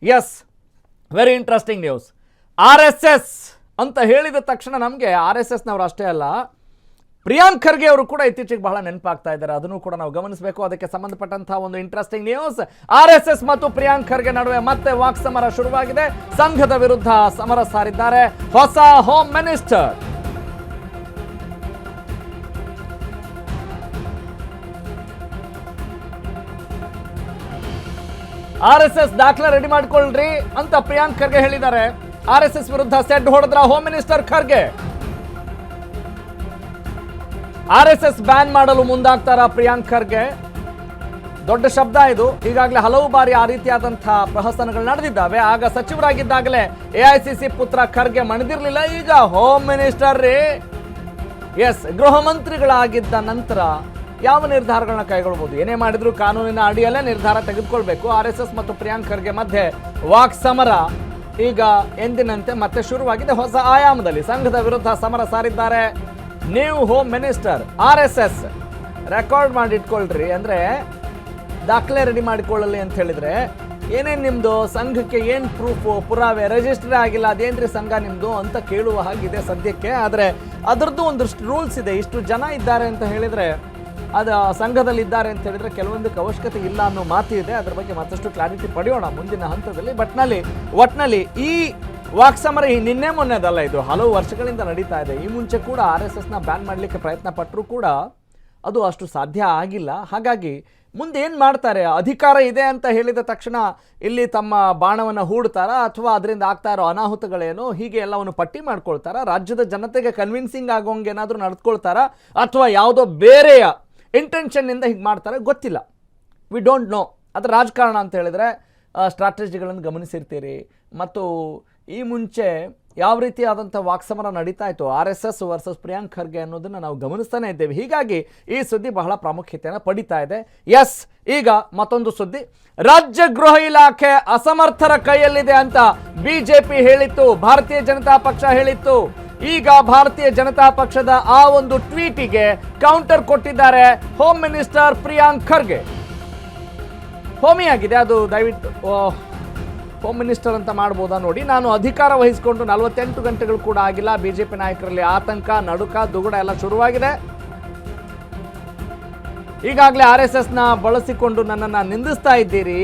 S, very interesting news. RSS ಅಂತ ಹೇಳಿದ ತಕ್ಷಣ ನಮಗೆ RSS ನವರು ಅಷ್ಟೇ ಅಲ್ಲ, ಪ್ರಿಯಾಂಕ್ ಖರ್ಗೆ ಅವರು ಕೂಡ ಇತ್ತೀಚೆಗೆ ಬಹಳ ನೆನಪಾಗ್ತಾ ಇದ್ದಾರೆ. ಅದನ್ನು ಕೂಡ ನಾವು ಗಮನಿಸಬೇಕು. ಅದಕ್ಕೆ ಸಂಬಂಧಪಟ್ಟಂತಹ ಒಂದು ಇಂಟ್ರೆಸ್ಟಿಂಗ್ ನ್ಯೂಸ್. RSS ಮತ್ತು ಪ್ರಿಯಾಂಕ್ ಖರ್ಗೆ ನಡುವೆ ಮತ್ತೆ ವಾಕ್ ಸಮರ ಶುರುವಾಗಿದೆ. ಸಂಘದ ವಿರುದ್ಧ ಸಮರ ಸಾರಿದ್ದಾರೆ ಹೊಸ ಹೋಮ್ ಮಿನಿಸ್ಟರ್. RSS ದಾಖಲೆ ರೆಡಿ ಮಾಡ್ಕೊಳ್ರಿ ಅಂತ ಪ್ರಿಯಾಂಕ್ ಖರ್ಗೆ ಹೇಳಿದ್ದಾರೆ. RSS ವಿರುದ್ಧ ಸೆಡ್ ಹೊಡೆದ್ರ home minister Kharge. RSS ban ಮಾಡಲು ಮುಂದಾಗ್ತಾರ ಪ್ರಿಯಾಂಕ್ ಖರ್ಗೆ? ದೊಡ್ಡ ಶಬ್ದ ಇದು. ಈಗಾಗಲೇ ಹಲವು ಬಾರಿ ಆ ರೀತಿಯಾದಂತಹ ಪ್ರಹಸನಗಳು ನಡೆದಿದ್ದಾವೆ. ಆಗ ಸಚಿವರಾಗಿದ್ದಾಗಲೇ AICC ಪುತ್ರ ಖರ್ಗೆ ಮಣಿದಿರ್ಲಿಲ್ಲ. ಈಗ ಹೋಮ್ ಮಿನಿಸ್ಟರ್ ರೀ. ಎಸ್, ಗೃಹ ಮಂತ್ರಿಗಳಾಗಿದ್ದ ನಂತರ ಯಾವ ನಿರ್ಧಾರಗಳನ್ನ ಕೈಗೊಳ್ಳಬಹುದು? ಏನೇ ಮಾಡಿದ್ರು ಕಾನೂನಿನ ಅಡಿಯಲ್ಲೇ ನಿರ್ಧಾರ ತೆಗೆದುಕೊಳ್ಬೇಕು. RSS ಮತ್ತು ಪ್ರಿಯಾಂಕ್ ಖರ್ಗೆ ಮಧ್ಯೆ ವಾಕ್ ಸಮರ ಈಗ ಎಂದಿನಂತೆ ಮತ್ತೆ ಶುರುವಾಗಿದೆ. ಹೊಸ ಆಯಾಮದಲ್ಲಿ ಸಂಘದ ವಿರುದ್ಧ ಸಮರ ಸಾರಿದ್ದಾರೆ new home minister. RSS record ಮಾಡಿ ಇಟ್ಕೊಳ್ರಿ, ಅಂದ್ರೆ ದಾಖಲೆ ರೆಡಿ ಮಾಡಿಕೊಳ್ಳಲಿ ಅಂತ ಹೇಳಿದ್ರೆ ಏನೇನು ನಿಮ್ದು ಸಂಘಕ್ಕೆ ಏನು ಪ್ರೂಫ್ ಪುರಾವೆ, ರಿಜಿಸ್ಟರ್ ಆಗಿಲ್ಲ, ಅದೇನ್ರಿ ಸಂಘ ನಿಮ್ದು ಅಂತ ಕೇಳುವ ಹಾಗಿದೆ ಸದ್ಯಕ್ಕೆ. ಆದರೆ ಅದರದ್ದು ಒಂದಷ್ಟು ರೂಲ್ಸ್ ಇದೆ. ಇಷ್ಟು ಜನ ಇದ್ದಾರೆ ಅಂತ ಹೇಳಿದ್ರೆ, ಅದು ಸಂಘದಲ್ಲಿ ಇದ್ದಾರೆ ಅಂತ ಹೇಳಿದ್ರೆ ಕೆಲವೊಂದಕ್ಕೆ ಅವಶ್ಯಕತೆ ಇಲ್ಲ ಅನ್ನೋ ಮಾತು ಇದೆ. ಅದ್ರ ಬಗ್ಗೆ ಮತ್ತಷ್ಟು ಕ್ಲಾರಿಟಿ ಪಡೆಯೋಣ ಮುಂದಿನ ಹಂತದಲ್ಲಿ. ಒಟ್ನಲ್ಲಿ ಈ ವಾಕ್ ಸಮರ ನಿನ್ನೆ ಮೊನ್ನೆದಲ್ಲ, ಇದು ಹಲವು ವರ್ಷಗಳಿಂದ ನಡೀತಾ ಇದೆ. ಈ ಮುಂಚೆ ಕೂಡ RSSನ ಬ್ಯಾನ್ ಮಾಡಲಿಕ್ಕೆ ಪ್ರಯತ್ನ ಪಟ್ಟರೂ ಕೂಡ ಅದು ಅಷ್ಟು ಸಾಧ್ಯ ಆಗಿಲ್ಲ. ಹಾಗಾಗಿ ಮುಂದೆ ಏನು ಮಾಡ್ತಾರೆ? ಅಧಿಕಾರ ಇದೆ ಅಂತ ಹೇಳಿದ ತಕ್ಷಣ ಇಲ್ಲಿ ತಮ್ಮ ಬಾಣವನ್ನು ಹೂಡ್ತಾರಾ, ಅಥವಾ ಅದರಿಂದ ಆಗ್ತಾ ಇರೋ ಅನಾಹುತಗಳೇನು, ಹೀಗೆ ಎಲ್ಲವನ್ನು ಪಟ್ಟಿ ಮಾಡ್ಕೊಳ್ತಾರಾ, ರಾಜ್ಯದ ಜನತೆಗೆ ಕನ್ವಿನ್ಸಿಂಗ್ ಆಗೋಂಗೆ ಏನಾದರೂ ನಡೆದುಕೊಳ್ತಾರಾ, ಅಥವಾ ಯಾವುದೋ ಬೇರೆಯ ಇಂಟೆನ್ಷನ್ನಿಂದ ಹೀಗೆ ಮಾಡ್ತಾರೆ? ಗೊತ್ತಿಲ್ಲ. We don't know. ಅದು ರಾಜಕಾರಣ ಅಂತ ಹೇಳಿದರೆ ಸ್ಟ್ರಾಟಜಿಗಳನ್ನು ಗಮನಿಸಿರ್ತೀರಿ. ಮತ್ತು ಈ ಮುಂಚೆ ಯಾವ ರೀತಿಯಾದಂಥ ವಾಕ್ಸಮರ ನಡೀತಾ ಇತ್ತು RSS ವರ್ಸಸ್ ಪ್ರಿಯಾಂಕ್ ಖರ್ಗೆ ಅನ್ನೋದನ್ನು ನಾವು ಗಮನಿಸ್ತಾನೆ ಇದ್ದೇವೆ. ಹೀಗಾಗಿ ಈ ಸುದ್ದಿ ಬಹಳ ಪ್ರಾಮುಖ್ಯತೆಯನ್ನು ಪಡಿತಾ ಇದೆ. ಎಸ್, ಈಗ ಮತ್ತೊಂದು ಸುದ್ದಿ. ರಾಜ್ಯ ಗೃಹ ಇಲಾಖೆ ಅಸಮರ್ಥರ ಕೈಯಲ್ಲಿದೆ ಅಂತ BJP ಹೇಳಿತ್ತು, ಭಾರತೀಯ ಜನತಾ ಪಕ್ಷ ಹೇಳಿತ್ತು. ಈಗ ಭಾರತೀಯ ಜನತಾ ಪಕ್ಷದ ಆ ಒಂದು ಟ್ವೀಟಿಗೆ ಕೌಂಟರ್ ಕೊಟ್ಟಿದ್ದಾರೆ ಹೋಮ್ ಮಿನಿಸ್ಟರ್ ಪ್ರಿಯಾಂಕ್ ಖರ್ಗೆ. ಹೋಮಿಯಾಗಿದೆ ಅದು, ದಯವಿಟ್ಟು ಹೋಮ್ ಮಿನಿಸ್ಟರ್ ಅಂತ ಮಾಡ್ಬೋದಾ ನೋಡಿ. ನಾನು ಅಧಿಕಾರ ವಹಿಸಿಕೊಂಡು 48 ಗಂಟೆಗಳು ಕೂಡ ಆಗಿಲ್ಲ. BJP ನಾಯಕರಲ್ಲಿ ಆತಂಕ, ನಡುಕ, ದುಗುಡ ಎಲ್ಲ ಶುರುವಾಗಿದೆ. ಈಗಾಗಲೇ RSSನ ಬಳಸಿಕೊಂಡು ನನ್ನನ್ನು ನಿಂದಿಸ್ತಾ ಇದ್ದೀರಿ.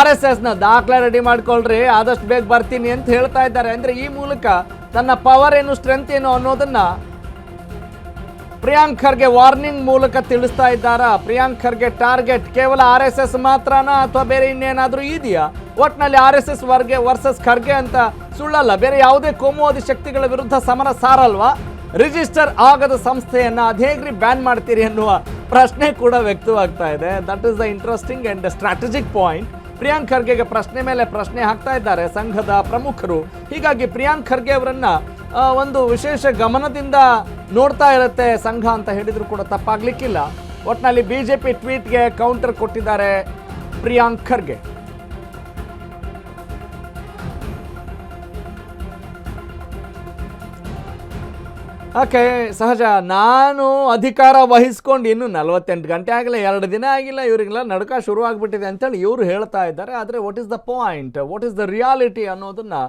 RSSನ ದಾಖಲೆ ರೆಡಿ ಮಾಡ್ಕೊಳ್ರಿ, ಆದಷ್ಟು ಬೇಗ ಬರ್ತೀನಿ ಅಂತ ಹೇಳ್ತಾ ಇದ್ದಾರೆ. ಅಂದ್ರೆ ಈ ಮೂಲಕ ತನ್ನ ಪವರ್ ಏನು, ಸ್ಟ್ರೆಂತ್ ಏನು ಅನ್ನೋದನ್ನ ಪ್ರಿಯಾಂಕ್ ಖರ್ಗೆ ವಾರ್ನಿಂಗ್ ಮೂಲಕ ತಿಳಿಸ್ತಾ ಇದ್ದಾರಾ? ಪ್ರಿಯಾಂಕ್ ಖರ್ಗೆ ಟಾರ್ಗೆಟ್ ಕೇವಲ RSS ಮಾತ್ರನಾ, ಅಥವಾ ಬೇರೆ ಇನ್ನೇನಾದ್ರೂ ಇದೆಯಾ? ಒಟ್ನಲ್ಲಿ RSS ವರ್ಸಸ್ ಖರ್ಗೆ ಅಂತ ಸುಳ್ಳಲ್ಲ, ಬೇರೆ ಯಾವುದೇ ಕೋಮುವಾದಿ ಶಕ್ತಿಗಳ ವಿರುದ್ಧ ಸಮರ ಸಾರಲ್ವಾ? ರಿಜಿಸ್ಟರ್ ಆಗದ ಸಂಸ್ಥೆಯನ್ನ ಅದೇಗ್ರಿ ಬ್ಯಾನ್ ಮಾಡ್ತೀರಿ ಅನ್ನುವ ಪ್ರಶ್ನೆ ಕೂಡ ವ್ಯಕ್ತವಾಗ್ತಾ ಇದೆ. That is the interesting and strategic point. Priyank ಖರ್ಗೆಗೆ ಪ್ರಶ್ನೆ ಮೇಲೆ ಪ್ರಶ್ನೆ ಹಾಕ್ತಾ ಇದ್ದಾರೆ ಸಂಘದ ಪ್ರಮುಖರು. ಹೀಗಾಗಿ ಪ್ರಿಯಾಂಕ್ ಖರ್ಗೆ ಅವರನ್ನ ಒಂದು ವಿಶೇಷ ಗಮನದಿಂದ ನೋಡ್ತಾ ಇರುತ್ತೆ ಸಂಘ ಅಂತ ಹೇಳಿದ್ರು ಕೂಡ ತಪ್ಪಾಗ್ಲಿಕ್ಕಿಲ್ಲ. ಒಟ್ನಲ್ಲಿ BJP ಟ್ವೀಟ್ಗೆ ಕೌಂಟರ್ ಕೊಟ್ಟಿದ್ದಾರೆ ಪ್ರಿಯಾಂಕ್ ಖರ್ಗೆ. ಓಕೆ, ಸಹಜ. ನಾನು ಅಧಿಕಾರ ವಹಿಸ್ಕೊಂಡು ಇನ್ನು 48 ಗಂಟೆ ಆಗಿಲ್ಲ, 2 ದಿನ ಆಗಿಲ್ಲ, ಇವರಿಗೆಲ್ಲ ನಡುಕ ಶುರು ಆಗಿಬಿಟ್ಟಿದೆ ಅಂತೇಳಿ ಇವರು ಹೇಳ್ತಾ ಇದ್ದಾರೆ. ಆದರೆ what is the point, what is the reality ಅನ್ನೋದನ್ನು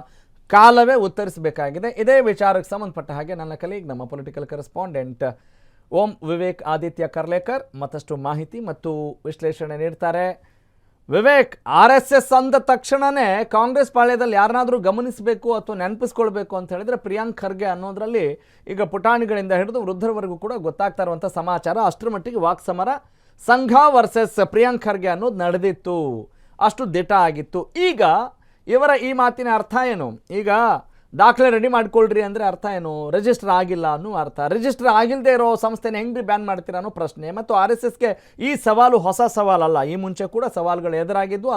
ಕಾಲವೇ ಉತ್ತರಿಸಬೇಕಾಗಿದೆ. ಇದೇ ವಿಚಾರಕ್ಕೆ ಸಂಬಂಧಪಟ್ಟ ಹಾಗೆ ನನ್ನ ಕಲೀಗ್, ನಮ್ಮ ಪೊಲಿಟಿಕಲ್ ಕರೆಸ್ಪಾಂಡೆಂಟ್ ಓಂ ವಿವೇಕ್ ಆದಿತ್ಯ ಕರ್ಲೇಕರ್ ಮತ್ತಷ್ಟು ಮಾಹಿತಿ ಮತ್ತು ವಿಶ್ಲೇಷಣೆ ನೀಡ್ತಾರೆ. ವಿವೇಕ್, RSS ಅಂದ ತಕ್ಷಣವೇ ಕಾಂಗ್ರೆಸ್ ಪಾಳ್ಯದಲ್ಲಿ ಯಾರನ್ನಾದರೂ ಗಮನಿಸಬೇಕು ಅಥವಾ ನೆನಪಿಸ್ಕೊಳ್ಬೇಕು ಅಂತ ಹೇಳಿದ್ರೆ ಪ್ರಿಯಾಂಕ್ ಖರ್ಗೆ ಅನ್ನೋದ್ರಲ್ಲಿ ಈಗ ಪುಟಾಣಿಗಳಿಂದ ಹಿಡಿದು ವೃದ್ಧರವರೆಗೂ ಕೂಡ ಗೊತ್ತಾಗ್ತಾ ಇರುವಂಥ ಸಮಾಚಾರ. ಅಷ್ಟರ ಮಟ್ಟಿಗೆ ವಾಕ್ ಸಮರ ಸಂಘ ವರ್ಸಸ್ ಪ್ರಿಯಾಂಕ್ ಖರ್ಗೆ ಅನ್ನೋದು ನಡೆದಿತ್ತು, ಅಷ್ಟು ದಿಟ ಆಗಿತ್ತು. ಈಗ ಇವರ ಈ ಮಾತಿನ ಅರ್ಥ ಏನು? ಈಗ ದಾಖಲೆ ರೆಡಿ ಮಾಡ್ಕೊಳ್ರಿ ಅಂದರೆ ಅರ್ಥ ಏನು? ರಿಜಿಸ್ಟರ್ ಆಗಿಲ್ಲ ಅನ್ನೋ ಅರ್ಥ. ರಿಜಿಸ್ಟರ್ ಆಗಿಲ್ಲದೆ ಇರೋ ಸಂಸ್ಥೆನ ಹೆಂಗೆ ಬ್ಯಾನ್ ಮಾಡ್ತೀರಾ ಅನ್ನೋ ಪ್ರಶ್ನೆ. ಮತ್ತು RSSಗೆ ಈ ಸವಾಲು ಹೊಸ ಸವಾಲಲ್ಲ, ಈ ಮುಂಚೆ ಕೂಡ ಸವಾಲುಗಳು ಎದುರಾಗಿದ್ದು,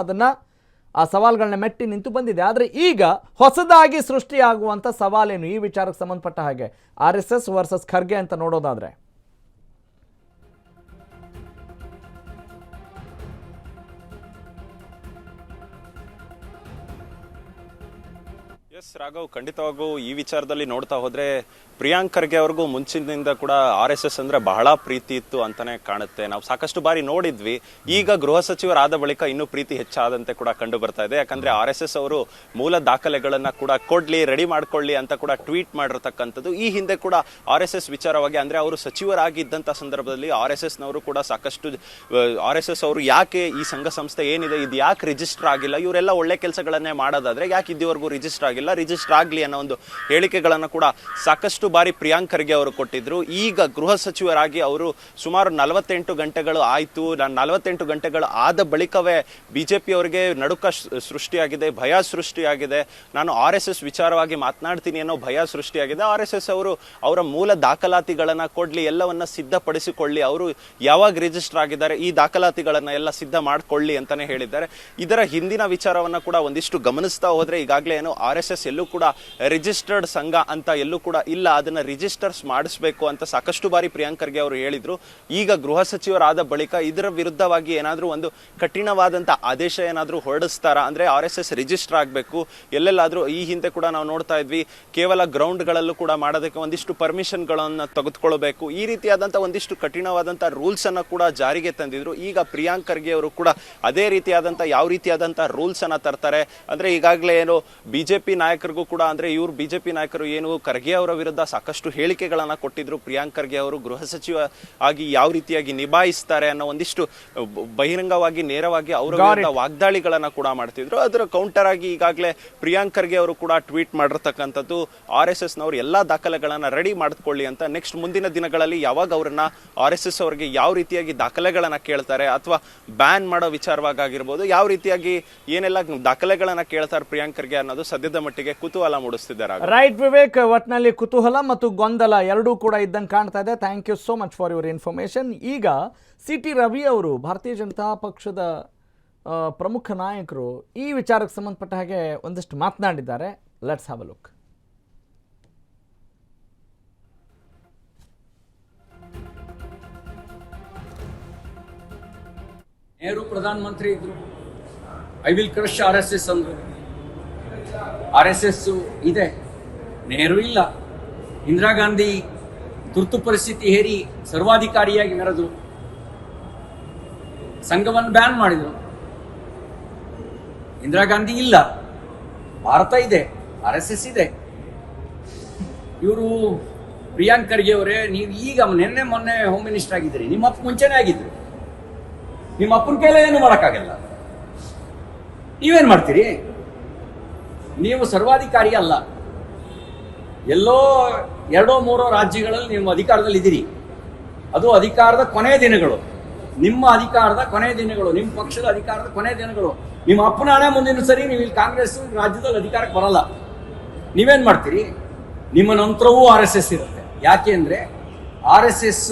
ಆ ಸವಾಲುಗಳನ್ನ ಮೆಟ್ಟಿ ನಿಂತು ಬಂದಿದೆ. ಆದರೆ ಈಗ ಹೊಸದಾಗಿ ಸೃಷ್ಟಿಯಾಗುವಂಥ ಸವಾಲೇನು ಈ ವಿಚಾರಕ್ಕೆ ಸಂಬಂಧಪಟ್ಟ ಹಾಗೆ RSS ವರ್ಸಸ್ ಖರ್ಗೆ ಅಂತ ನೋಡೋದಾದರೆ? ಎಸ್ ರಾಘವ್, ಖಂಡಿತವಾಗೂ ಈ ವಿಚಾರದಲ್ಲಿ ನೋಡ್ತಾ ಹೋದ್ರೆ ಪ್ರಿಯಾಂಕ್ ಖರ್ಗೆ ಅವ್ರಿಗೂ ಮುಂಚಿನಿಂದ ಕೂಡ RSS ಅಂದ್ರೆ ಬಹಳ ಪ್ರೀತಿ ಇತ್ತು ಅಂತಾನೆ ಕಾಣುತ್ತೆ. ನಾವು ಸಾಕಷ್ಟು ಬಾರಿ ನೋಡಿದ್ವಿ. ಈಗ ಗೃಹ ಸಚಿವರಾದ ಬಳಿಕ ಇನ್ನೂ ಪ್ರೀತಿ ಹೆಚ್ಚಾದಂತೆ ಕೂಡ ಕಂಡು ಬರ್ತಾ ಇದೆ. ಯಾಕಂದ್ರೆ RSS ಅವರು ಮೂಲ ದಾಖಲೆಗಳನ್ನ ಕೂಡ ಕೊಡ್ಲಿ, ರೆಡಿ ಮಾಡ್ಕೊಳ್ಳಿ ಅಂತ ಕೂಡ ಟ್ವೀಟ್ ಮಾಡಿರ್ತಕ್ಕಂಥದ್ದು. ಈ ಹಿಂದೆ ಕೂಡ RSS ವಿಚಾರವಾಗಿ ಅಂದ್ರೆ ಅವರು ಸಚಿವರಾಗಿದ್ದಂತ ಸಂದರ್ಭದಲ್ಲಿ RSS ನವರು ಕೂಡ ಸಾಕಷ್ಟು RSS ಅವರು ಯಾಕೆ ಈ ಸಂಘ ಸಂಸ್ಥೆ ಏನಿದೆ ಇದು ಯಾಕೆ ರಿಜಿಸ್ಟರ್ ಆಗಿಲ್ಲ, ಇವರೆಲ್ಲ ಒಳ್ಳೆ ಕೆಲಸಗಳನ್ನೇ ಮಾಡೋದಾದ್ರೆ ಯಾಕೆ ಇದುವರೆಗೂ ರಿಜಿಸ್ಟರ್ ಆಗಿಲ್ಲ, ರಿಜಿಸ್ಟರ್ ಆಗ್ಲಿ ಅನ್ನೋ ಒಂದು ಹೇಳಿಕೆಗಳನ್ನ ಕೂಡ ಸಾಕಷ್ಟು ಬಾರಿ ಪ್ರಿಯಾಂಕ್ ಖರ್ಗೆ ಅವರು ಕೊಟ್ಟಿದ್ರು. ಈಗ ಗೃಹ ಸಚಿವರಾಗಿ ಅವರು ಸುಮಾರು 48 ಗಂಟೆಗಳು ಆಯ್ತು. 48 ಗಂಟೆಗಳು ಆದ ಬಳಿಕವೇ ಬಿಜೆಪಿ ಅವರಿಗೆ ನಡುಕ ಸೃಷ್ಟಿಯಾಗಿದೆ, ಭಯ ಸೃಷ್ಟಿಯಾಗಿದೆ. ನಾನು RSS ವಿಚಾರವಾಗಿ ಮಾತನಾಡ್ತೀನಿ ಅನ್ನೋ ಭಯ ಸೃಷ್ಟಿಯಾಗಿದೆ. RSS ಅವರು ಅವರ ಮೂಲ ದಾಖಲಾತಿಗಳನ್ನ ಕೊಡ್ಲಿ, ಎಲ್ಲವನ್ನ ಸಿದ್ಧಪಡಿಸಿಕೊಳ್ಳಿ, ಅವರು ಯಾವಾಗ ರಿಜಿಸ್ಟರ್ ಆಗಿದ್ದಾರೆ ಈ ದಾಖಲಾತಿಗಳನ್ನ ಎಲ್ಲ ಸಿದ್ಧ ಮಾಡ್ಕೊಳ್ಳಿ ಅಂತಾನೆ ಹೇಳಿದ್ದಾರೆ. ಇದರ ಹಿಂದಿನ ವಿಚಾರವನ್ನ ಕೂಡ ಒಂದಿಷ್ಟು ಗಮನಿಸ್ತಾ ಹೋದ್ರೆ ಈಗಾಗಲೇ ಏನು RSS ಎಲ್ಲೂ ಕೂಡ ರಿಜಿಸ್ಟರ್ಡ್ ಸಂಘ ಅಂತ ಎಲ್ಲೂ ಕೂಡ ಇಲ್ಲ, ಅದನ್ನ ರಿಜಿಸ್ಟರ್ಸ್ ಮಾಡಿಸಬೇಕು ಅಂತ ಸಾಕಷ್ಟು ಬಾರಿ ಪ್ರಿಯಾಂಕ್ ಖರ್ಗೆ ಅವರು ಹೇಳಿದ್ರು. ಈಗ ಗೃಹ ಸಚಿವರಾದ ಬಳಿಕ ಇದರ ವಿರುದ್ಧವಾಗಿ ಏನಾದ್ರೂ ಒಂದು ಕಠಿಣವಾದಂತ ಆದೇಶ ಏನಾದ್ರೂ ಹೊರಡಿಸ್ತಾರಾ, ಅಂದ್ರೆ RSS ರಿಜಿಸ್ಟರ್ ಆಗಬೇಕು. ಎಲ್ಲೆಲ್ಲಾದ್ರೂ ಈ ಹಿಂದೆ ಕೂಡ ನಾವು ನೋಡ್ತಾ ಇದ್ವಿ, ಕೇವಲ ಗ್ರೌಂಡ್ ಗಳಲ್ಲೂ ಕೂಡ ಮಾಡೋದಕ್ಕೆ ಒಂದಿಷ್ಟು ಪರ್ಮಿಷನ್ ಗಳನ್ನ ತೆಗೆದುಕೊಳ್ಬೇಕು, ಈ ರೀತಿಯಾದಂತ ಒಂದಿಷ್ಟು ಕಠಿಣವಾದಂತ ರೂಲ್ಸ್ ಅನ್ನ ಕೂಡ ಜಾರಿಗೆ ತಂದಿದ್ರು. ಈಗ ಪ್ರಿಯಾಂಕ್ ಖರ್ಗೆ ಅವರು ಕೂಡ ಅದೇ ರೀತಿಯಾದಂತ ಯಾವ ರೀತಿಯಾದಂತ ರೂಲ್ಸ್ ಅನ್ನ ತರ್ತಾರೆ ಅಂದ್ರೆ ಈಗಾಗಲೇ ಏನು ಬಿಜೆಪಿ ನಾಯಕರಿಗೂ ಕೂಡ ಅಂದ್ರೆ ಇವ್ರು ಬಿಜೆಪಿ ನಾಯಕರು ಏನು ಖರ್ಗೆ ಅವರ ವಿರುದ್ಧ ಸಾಕಷ್ಟು ಹೇಳಿಕೆಗಳನ್ನ ಕೊಟ್ಟಿದ್ರು. ಪ್ರಿಯಾಂಕ್ ಖರ್ಗೆ ಅವರು ಗೃಹ ಸಚಿವ ಆಗಿ ಯಾವ ರೀತಿಯಾಗಿ ನಿಭಾಯಿಸ್ತಾರೆ ಅನ್ನೋ ಒಂದಿಷ್ಟು ಬಹಿರಂಗವಾಗಿ ನೇರವಾಗಿ ಅವರ ವಿರುದ್ಧ ವಾಗ್ದಾಳಿಗಳನ್ನ ಕೂಡ ಮಾಡ್ತಿದ್ರು. ಅದರ ಕೌಂಟರ್ ಆಗಿ ಈಗಾಗಲೇ ಪ್ರಿಯಾಂಕ್ ಖರ್ಗೆ ಅವರು ಕೂಡ ಟ್ವೀಟ್ ಮಾಡಿರ್ತಕ್ಕಂಥದ್ದು RSS ನವರು ಎಲ್ಲಾ ದಾಖಲೆಗಳನ್ನ ರೆಡಿ ಮಾಡ್ಕೊಳ್ಳಿ ಅಂತ. ನೆಕ್ಸ್ಟ್ ಮುಂದಿನ ದಿನಗಳಲ್ಲಿ ಯಾವಾಗ ಅವರನ್ನ RSS ಅವರಿಗೆ ಯಾವ ರೀತಿಯಾಗಿ ದಾಖಲೆಗಳನ್ನ ಕೇಳ್ತಾರೆ ಅಥವಾ ಬ್ಯಾನ್ ಮಾಡೋ ವಿಚಾರವಾಗಿರ್ಬೋದು, ಯಾವ ರೀತಿಯಾಗಿ ಏನೆಲ್ಲ ದಾಖಲೆಗಳನ್ನ ಕೇಳ್ತಾರೆ ಪ್ರಿಯಾಂಕ್ ಖರ್ಗೆ ಅನ್ನೋದು ಸದ್ಯದ ಮಟ್ಟಿಗೆ ಕುತೂಹಲ ಮೂಡಿಸ್ತಿದ್ದಾರೆ. ರೈಟ್ ವಿವೇಕ್, ಒಟ್ನಲ್ಲಿ ಕುತೂಹಲ ಮತ್ತು ಗೊಂದಲ ಎರಡೂ ಕೂಡ ಇದ್ದಂಗೆ ಕಾಣ್ತಾ ಇದೆ. Thank you so much for your information. ಈಗ CT ರವಿ ಅವರು ಭಾರತೀಯ ಜನತಾ ಪಕ್ಷದ ಪ್ರಮುಖ ನಾಯಕರು ಈ ವಿಚಾರಕ್ಕೆ ಸಂಬಂಧಪಟ್ಟ ಹಾಗೆ ಒಂದಷ್ಟು ಮಾತನಾಡಿದ್ದಾರೆ. Let's have a look. Nehru ಪ್ರಧಾನಮಂತ್ರಿ ಇದ್ರು, ಐ ವಿಲ್ ಕ್ರಶ್ RSS ಅಂದ್ರು. RSS ಇದೆ, ನೆಹರು ಇಲ್ಲ. ಇಂದಿರಾ ಗಾಂಧಿ ತುರ್ತು ಪರಿಸ್ಥಿತಿ ಹೇರಿ ಸರ್ವಾಧಿಕಾರಿಯಾಗಿ ಮೆರೆದ್ರು, ಸಂಘವನ್ನು ಬ್ಯಾನ್ ಮಾಡಿದ್ರು. ಇಂದಿರಾ ಗಾಂಧಿ ಇಲ್ಲ, ಭಾರತ ಇದೆ, RSS ಇದೆ. ಇವರು ಪ್ರಿಯಾಂಕ್ ಖರ್ಗೆ ಅವರೇ, ನೀವು ಈಗ ನಿನ್ನೆ ಮೊನ್ನೆ ಹೋಮ್ ಮಿನಿಸ್ಟರ್ ಆಗಿದ್ದೀರಿ, ನಿಮ್ಮ ಅಪ್ಪ ಮುಂಚೆನೇ ಆಗಿದ್ರು, ನಿಮ್ಮ ಅಪ್ಪನ ಕೈಲೇ ಏನು ಮಾಡೋಕ್ಕಾಗಲ್ಲ. ನೀವೇನು ಮಾಡ್ತೀರಿ? ನೀವು ಸರ್ವಾಧಿಕಾರಿ ಅಲ್ಲ, ಎಲ್ಲೋ 2-3 ರಾಜ್ಯಗಳಲ್ಲಿ ನೀವು ಅಧಿಕಾರದಲ್ಲಿ ಇದ್ದೀರಿ. ಅದು ಅಧಿಕಾರದ ಕೊನೆಯ ದಿನಗಳು, ನಿಮ್ಮ ಅಧಿಕಾರದ ಕೊನೆಯ ದಿನಗಳು, ನಿಮ್ಮ ಪಕ್ಷದ ಅಧಿಕಾರದ ಕೊನೆಯ ದಿನಗಳು. ನಿಮ್ಮ ಅಪ್ಪನ ಹಣೆ ಮುಂದಿನ ಸರಿ ನೀವು ಇಲ್ಲಿ ಕಾಂಗ್ರೆಸ್ ರಾಜ್ಯದಲ್ಲಿ ಅಧಿಕಾರಕ್ಕೆ ಬರಲ್ಲ. ನೀವೇನು ಮಾಡ್ತೀರಿ? ನಿಮ್ಮ ನಂತರವೂ RSS ಇರುತ್ತೆ. ಯಾಕೆ ಅಂದರೆ RSS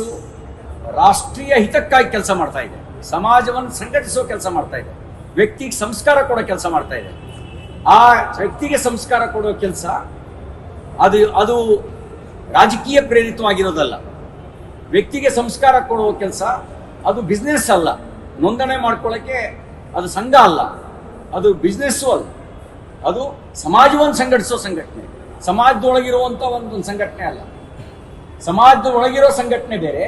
ರಾಷ್ಟ್ರೀಯ ಹಿತಕ್ಕಾಗಿ ಕೆಲಸ ಮಾಡ್ತಾ ಇದೆ, ಸಮಾಜವನ್ನು ಸಂಘಟಿಸೋ ಕೆಲಸ ಮಾಡ್ತಾ ಇದೆ, ವ್ಯಕ್ತಿಗೆ ಸಂಸ್ಕಾರ ಕೊಡೋ ಕೆಲಸ ಮಾಡ್ತಾ ಇದೆ. ಆ ವ್ಯಕ್ತಿಗೆ ಸಂಸ್ಕಾರ ಕೊಡೋ ಕೆಲಸ ಅದು ರಾಜಕೀಯ ಪ್ರೇರಿತವಾಗಿರೋದಲ್ಲ. ವ್ಯಕ್ತಿಗೆ ಸಂಸ್ಕಾರ ಕೊಡೋ ಕೆಲಸ ಅದು ಬಿಸ್ನೆಸ್ ಅಲ್ಲ, ನೋಂದಣಿ ಮಾಡ್ಕೊಳ್ಳೋಕ್ಕೆ ಅದು ಸಂಘ ಅಲ್ಲ, ಅದು ಬಿಸ್ನೆಸ್ಸು ಅಲ್ಲ, ಅದು ಸಮಾಜವನ್ನು ಸಂಘಟಿಸೋ ಸಂಘಟನೆ, ಸಮಾಜದೊಳಗಿರುವಂಥ ಒಂದು ಸಂಘಟನೆ ಅಲ್ಲ. ಸಮಾಜದೊಳಗಿರೋ ಸಂಘಟನೆ ಬೇರೆ,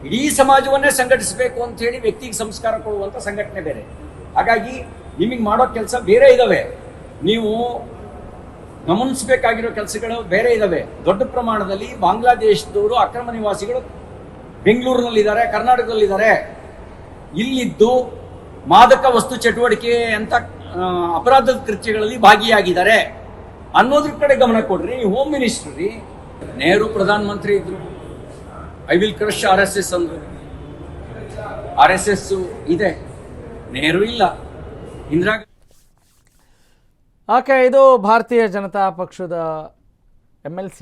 ಇಡೀ ಸಮಾಜವನ್ನೇ ಸಂಘಟಿಸಬೇಕು ಅಂತ ಹೇಳಿ ವ್ಯಕ್ತಿಗೆ ಸಂಸ್ಕಾರ ಕೊಡುವಂಥ ಸಂಘಟನೆ ಬೇರೆ. ಹಾಗಾಗಿ ನಿಮಗೆ ಮಾಡೋ ಕೆಲಸ ಬೇರೆ ಇದ್ದಾವೆ, ನೀವು ಗಮನಿಸಬೇಕಾಗಿರೋ ಕೆಲಸಗಳು ಬೇರೆ ಇದ್ದಾವೆ. ದೊಡ್ಡ ಪ್ರಮಾಣದಲ್ಲಿ ಬಾಂಗ್ಲಾದೇಶದವರು ಅಕ್ರಮ ನಿವಾಸಿಗಳು ಬೆಂಗಳೂರಿನಲ್ಲಿದ್ದಾರೆ, ಕರ್ನಾಟಕದಲ್ಲಿದ್ದಾರೆ. ಇಲ್ಲಿದ್ದು ಮಾದಕ ವಸ್ತು ಚಟುವಟಿಕೆ ಅಂತ ಅಪರಾಧದ ಕೃತ್ಯಗಳಲ್ಲಿ ಭಾಗಿಯಾಗಿದ್ದಾರೆ ಅನ್ನೋದ್ರ ಕಡೆ ಗಮನ ಕೊಡ್ರಿ. ಹೋಮ್ ಮಿನಿಸ್ಟರ್ ರೀ, ನೆಹರು ಪ್ರಧಾನಮಂತ್ರಿ ಇದ್ರು, ಐ ವಿಲ್ ಕ್ರಶ್ RSS ಅಂದ್ರು. RSS ಇದೆ, ನೆಹರು ಇಲ್ಲ. ಇಂದಿರಾ ಓಕೆ, ಇದು ಭಾರತೀಯ ಜನತಾ ಪಕ್ಷದ MLC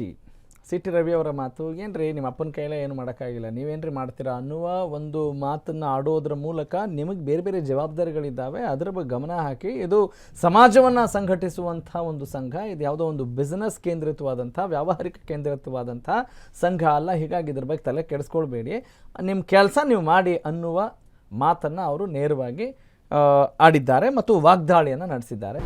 CT ರವಿ ಅವರ ಮಾತು. ಏನ್ರಿ ನಿಮ್ಮ ಅಪ್ಪನ ಕೈಲೇ ಏನು ಮಾಡೋಕ್ಕಾಗಿಲ್ಲ, ನೀವೇನ್ರಿ ಮಾಡ್ತೀರಾ ಅನ್ನುವ ಒಂದು ಮಾತನ್ನು ಆಡೋದ್ರ ಮೂಲಕ ನಿಮಗೆ ಬೇರೆ ಬೇರೆ ಜವಾಬ್ದಾರಿಗಳಿದ್ದಾವೆ, ಅದರ ಬಗ್ಗೆ ಗಮನ ಹಾಕಿ. ಇದು ಸಮಾಜವನ್ನು ಸಂಘಟಿಸುವಂಥ ಒಂದು ಸಂಘ, ಇದು ಯಾವುದೋ ಒಂದು ಬಿಸ್ನೆಸ್ ಕೇಂದ್ರಿತವಾದಂಥ ವ್ಯಾವಹಾರಿಕ ಕೇಂದ್ರಿತವಾದಂಥ ಸಂಘ ಅಲ್ಲ. ಹೀಗಾಗಿ ಇದ್ರ ಬಗ್ಗೆ ತಲೆ ಕೆಡಿಸ್ಕೊಳ್ಬೇಡಿ, ನಿಮ್ಮ ಕೆಲಸ ನೀವು ಮಾಡಿ ಅನ್ನುವ ಮಾತನ್ನು ಅವರು ನೇರವಾಗಿ ಆಡಿದ್ದಾರೆ ಮತ್ತು ವಾಗ್ದಾಳಿಯನ್ನು ನಡೆಸಿದ್ದಾರೆ.